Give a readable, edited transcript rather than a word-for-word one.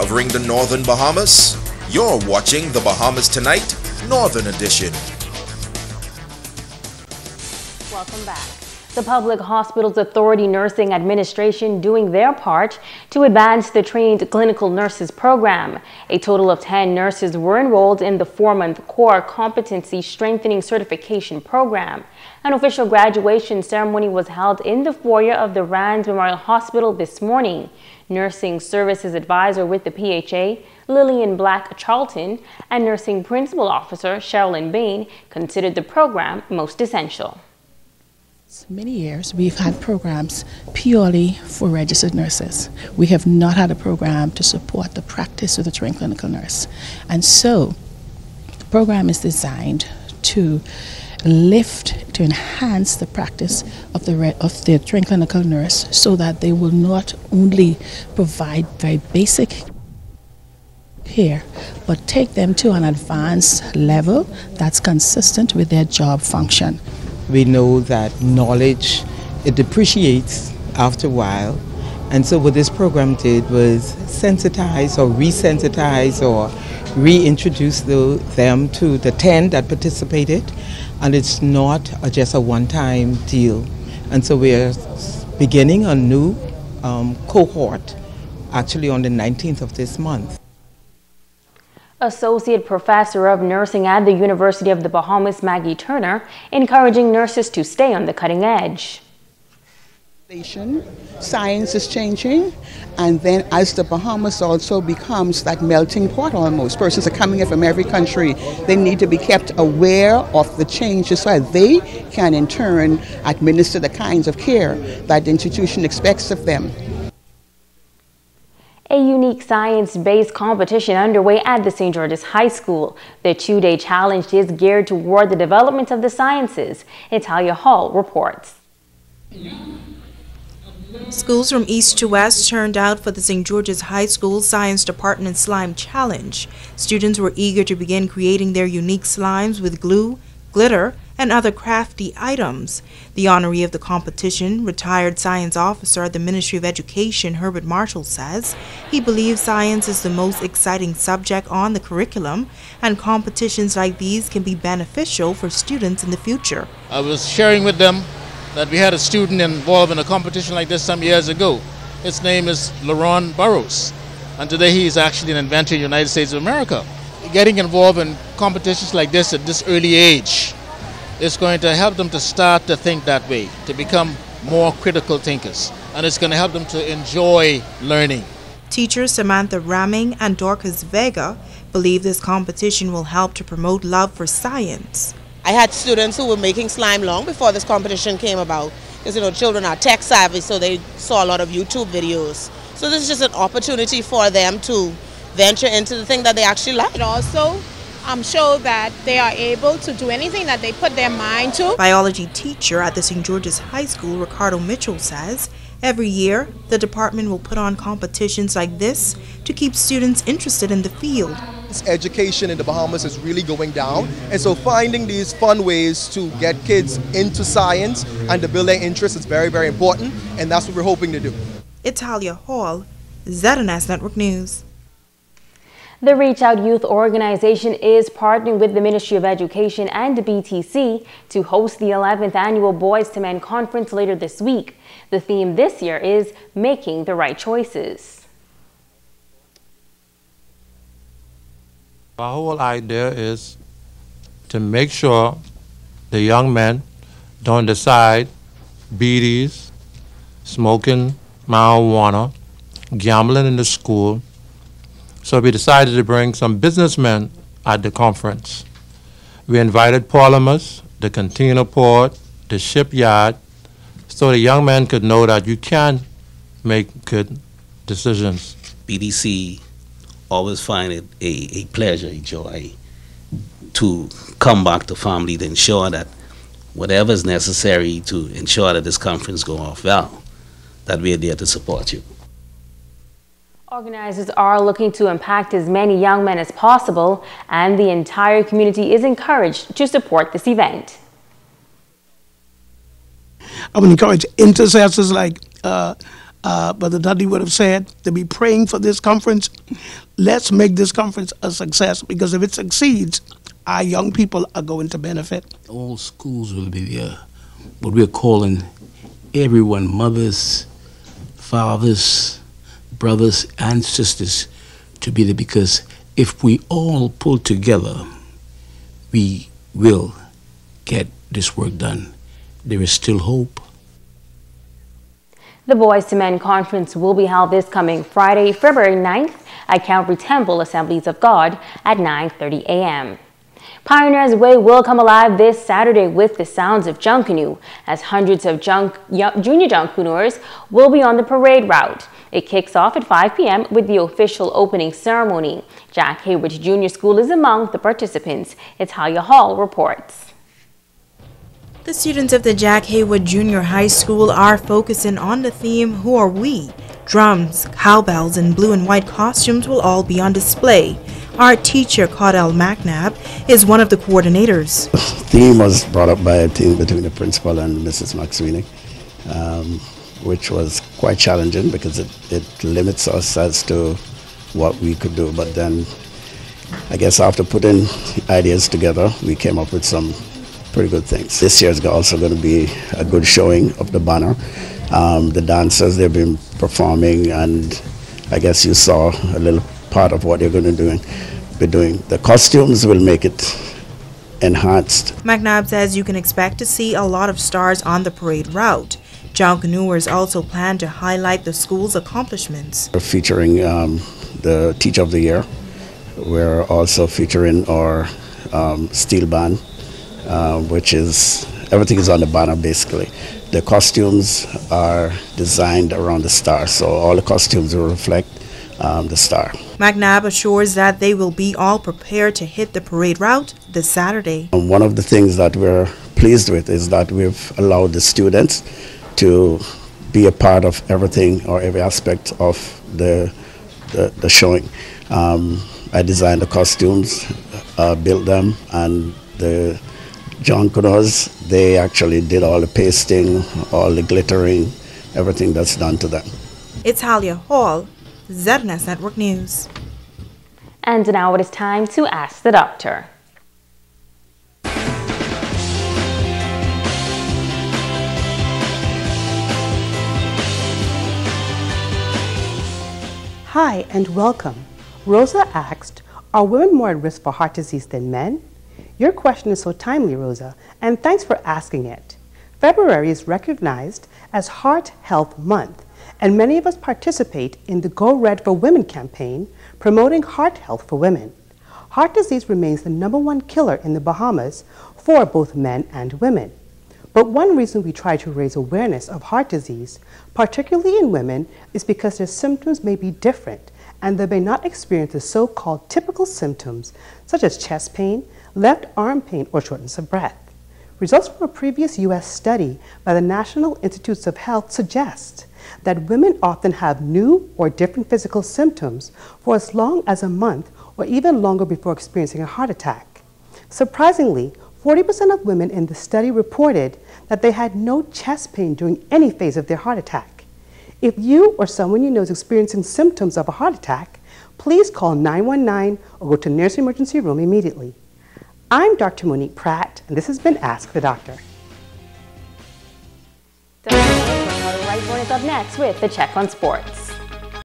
covering the Northern Bahamas. You're watching The Bahamas Tonight, Northern Edition. Welcome back. The Public Hospitals Authority Nursing Administration doing their part to advance the Trained Clinical Nurses program. A total of 10 nurses were enrolled in the 4-month core competency strengthening certification program. An official graduation ceremony was held in the foyer of the Rands Memorial Hospital this morning. Nursing Services Advisor with the PHA, Lillian Black Charlton, and Nursing Principal Officer Sherilyn Bain considered the program most essential. Many years we've had programs purely for registered nurses. We have not had a program to support the practice of the trained clinical nurse. And so the program is designed to to enhance the practice of the trained clinical nurse so that they will not only provide very basic care, but take them to an advanced level that's consistent with their job function. We know that knowledge, it depreciates after a while, and so what this program did was sensitize or resensitize or reintroduce them to the 10 that participated, and it's not just a one-time deal. And so we're beginning a new cohort actually on the 19th of this month. Associate Professor of Nursing at the University of the Bahamas, Maggie Turner, encouraging nurses to stay on the cutting edge. Science is changing, and then as the Bahamas also becomes like melting pot almost, persons are coming in from every country, they need to be kept aware of the changes so that they can in turn administer the kinds of care that the institution expects of them. A unique science-based competition underway at the St. George's High School. The 2-day challenge is geared toward the development of the sciences. Italia Hall reports. Schools from east to west turned out for the St. George's High School Science Department Slime Challenge. Students were eager to begin creating their unique slimes with glue, glitter, and other crafty items. The honoree of the competition, retired science officer at the Ministry of Education, Herbert Marshall, says he believes science is the most exciting subject on the curriculum, and competitions like these can be beneficial for students in the future. I was sharing with them that we had a student involved in a competition like this some years ago. His name is Laron Burrows, and today he is actually an inventor in the United States of America. Getting involved in competitions like this at this early age is going to help them to start to think that way, to become more critical thinkers, and it's going to help them to enjoy learning. Teachers Samantha Ramming and Dorcas Vega believe this competition will help to promote love for science. I had students who were making slime long before this competition came about, because children are tech savvy, so they saw a lot of YouTube videos. So this is just an opportunity for them to venture into the thing that they actually like. And also, I'm sure that they are able to do anything that they put their mind to. Biology teacher at the St. George's High School, Ricardo Mitchell, says every year the department will put on competitions like this to keep students interested in the field. Education in the Bahamas is really going down, and so finding these fun ways to get kids into science and to build their interest is very, very important, and that's what we're hoping to do. Italia Hall, ZNS Network News. The Reach Out Youth Organization is partnering with the Ministry of Education and the BTC to host the 11th Annual Boys to Men Conference later this week. The theme this year is Making the Right Choices. Our whole idea is to make sure the young men don't decide BDs, smoking marijuana, gambling in the school. So we decided to bring some businessmen at the conference. We invited Parliaments, the container port, the shipyard, so the young men could know that you can make good decisions. BDC always find it a pleasure, a joy to come back to family to ensure that whatever is necessary to ensure that this conference go off well, that we are there to support you. Organizers are looking to impact as many young men as possible, and the entire community is encouraged to support this event. I would encourage intercessors like Brother Dudley would have said, to be praying for this conference. Let's make this conference a success, because if it succeeds, our young people are going to benefit. All schools will be there, but we're calling everyone, mothers, fathers, brothers, and sisters, to be there, because if we all pull together, we will get this work done. There is still hope. The Boys to Men Conference will be held this coming Friday, February 9th at Calvary Temple Assemblies of God at 9:30 a.m. Pioneers Way will come alive this Saturday with the sounds of Junkanoo, as hundreds of junior Junkanooers will be on the parade route. It kicks off at 5 p.m. with the official opening ceremony. Jack Haywood Junior School is among the participants. Italia Hall reports. The students of the Jack Haywood Junior High School are focusing on the theme, Who Are We? Drums, cowbells, and blue and white costumes will all be on display. Art teacher Caudell McNabb is one of the coordinators. The theme was brought up by a team between the principal and Mrs. McSweeney, which was quite challenging because it limits us as to what we could do. But then I guess after putting ideas together, we came up with some pretty good things. This year is also going to be a good showing of the banner. The dancers, they've been performing, and I guess you saw a little part of what they're going to be doing. The costumes will make it enhanced. McNabb says you can expect to see a lot of stars on the parade route. Junkanooers also plan to highlight the school's accomplishments. We're featuring the Teacher of the Year. We're also featuring our steel band, which is, everything is on the banner basically. The costumes are designed around the star, so all the costumes will reflect the star. McNabb assures that they will be all prepared to hit the parade route this Saturday. And one of the things that we're pleased with is that we've allowed the students to be a part of everything or every aspect of the showing. I designed the costumes, built them, and the Junkanooers, they actually did all the pasting, all the glittering, everything that's done to them. Italia Hall, ZNS Network News. And now it is time to Ask the Doctor. Hi and welcome. Rosa asked, are women more at risk for heart disease than men? Your question is so timely, Rosa, and thanks for asking it. February is recognized as Heart Health Month, and many of us participate in the Go Red for Women campaign promoting heart health for women. Heart disease remains the #1 killer in the Bahamas for both men and women. But one reason we try to raise awareness of heart disease, particularly in women, is because their symptoms may be different and they may not experience the so-called typical symptoms such as chest pain, left arm pain, or shortness of breath. Results from a previous U.S. study by the National Institutes of Health suggest that women often have new or different physical symptoms for as long as a month or even longer before experiencing a heart attack. Surprisingly, 40% of women in the study reported that they had no chest pain during any phase of their heart attack. If you or someone you know is experiencing symptoms of a heart attack, please call 919 or go to the nearest emergency room immediately. I'm Dr. Monique Pratt, and this has been Ask the Doctor. Right Born is up next with the Check on Sports.